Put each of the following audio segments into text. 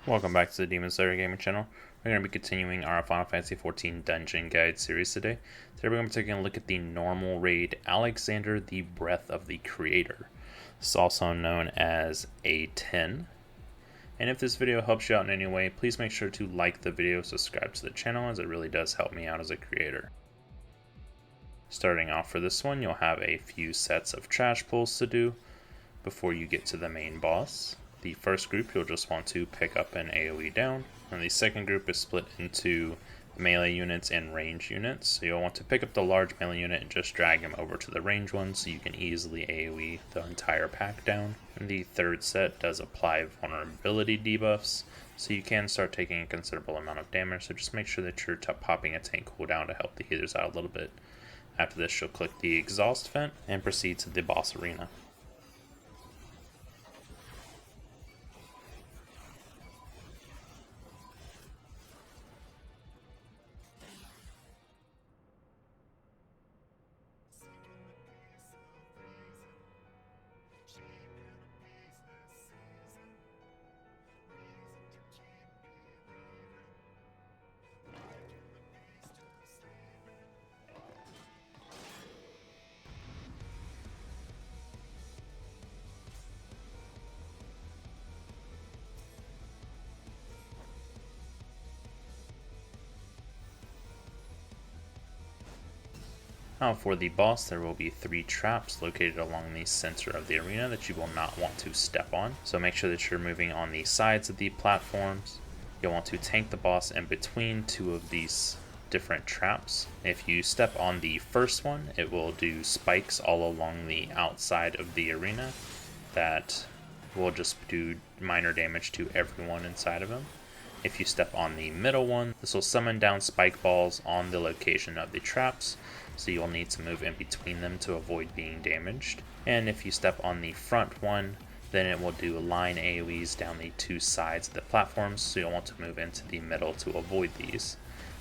Welcome back to the Demon Slayer Gaming channel. We're going to be continuing our Final Fantasy XIV Dungeon Guide series today. Today we're going to be taking a look at the normal raid Alexander the Breath of the Creator. This is also known as A10. And if this video helps you out in any way, please make sure to like the video, subscribe to the channel, as it really does help me out as a creator. Starting off for this one, you'll have a few sets of trash pulls to do before you get to the main boss. The first group you'll just want to pick up an AoE down, and the second group is split into melee units and range units. So you'll want to pick up the large melee unit and just drag him over to the range one so you can easily AoE the entire pack down. And the third set does apply vulnerability debuffs, so you can start taking a considerable amount of damage, so just make sure that you're popping a tank cooldown to help the healers out a little bit. After this, you'll click the exhaust vent and proceed to the boss arena. Now for the boss, there will be 3 traps located along the center of the arena that you will not want to step on. So make sure that you're moving on the sides of the platforms. You'll want to tank the boss in between 2 of these different traps. If you step on the first one, it will do spikes all along the outside of the arena that will just do minor damage to everyone inside of him. If you step on the middle one, this will summon down spike balls on the location of the traps, so you'll need to move in between them to avoid being damaged. And if you step on the front one, then it will do line AoEs down the 2 sides of the platforms, so you'll want to move into the middle to avoid these.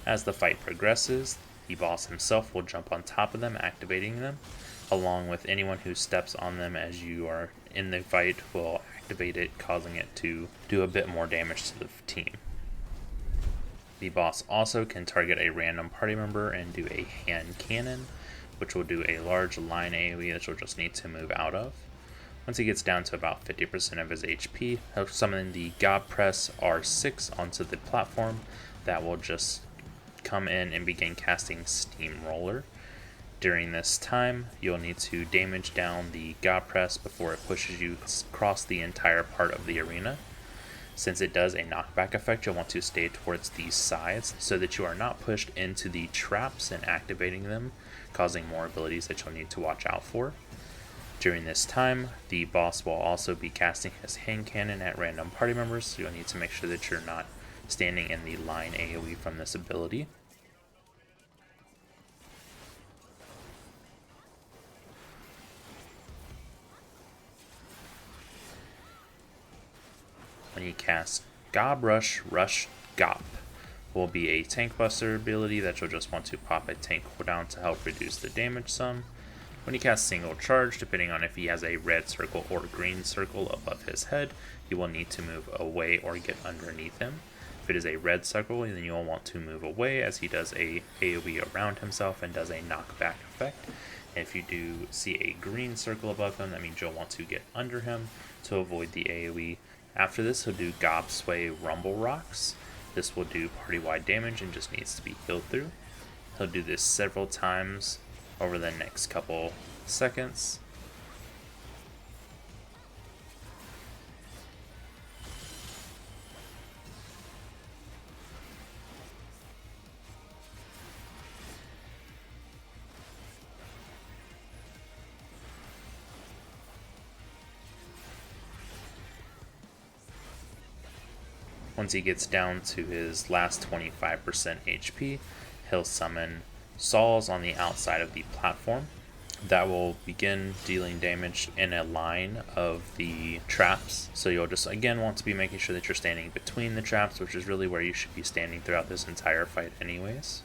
As the fight progresses, the boss himself will jump on top of them, activating them, along with anyone who steps on them as you are in the fight will activate it, causing it to do a bit more damage to the team. The boss also can target a random party member and do a hand cannon, which will do a large line AoE that you'll just need to move out of. Once he gets down to about 50% of his HP, he'll summon the God Press R6 onto the platform that will just come in and begin casting Steamroller. During this time, you'll need to damage down the God Press before it pushes you across the entire part of the arena. Since it does a knockback effect, you'll want to stay towards these sides so that you are not pushed into the traps and activating them, causing more abilities that you'll need to watch out for. During this time, the boss will also be casting his hand cannon at random party members, so you'll need to make sure that you're not standing in the line AoE from this ability. When you cast Gob Rush Gop, will be a tank buster ability that you'll just want to pop a tank cooldown to help reduce the damage some. When you cast Single Charge, depending on if he has a red circle or green circle above his head, you will need to move away or get underneath him. If it is a red circle, then you'll want to move away as he does a AoE around himself and does a knockback effect. And if you do see a green circle above him, that means you'll want to get under him to avoid the AoE. After this, he'll do Gob Sway Rumble Rocks. This will do party-wide damage and just needs to be healed through. He'll do this several times over the next couple seconds. Once he gets down to his last 25% HP, he'll summon Saws on the outside of the platform. That will begin dealing damage in a line of the traps. So you'll just again want to be making sure that you're standing between the traps, which is really where you should be standing throughout this entire fight anyways.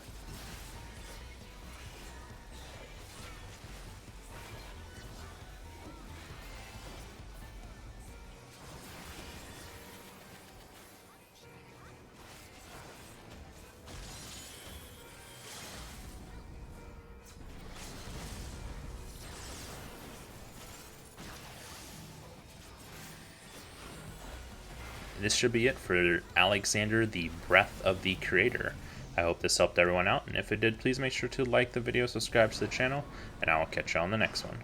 this should be it for Alexander, the Breath of the Creator. I hope this helped everyone out, and if it did, please make sure to like the video, subscribe to the channel, and I will catch you on the next one.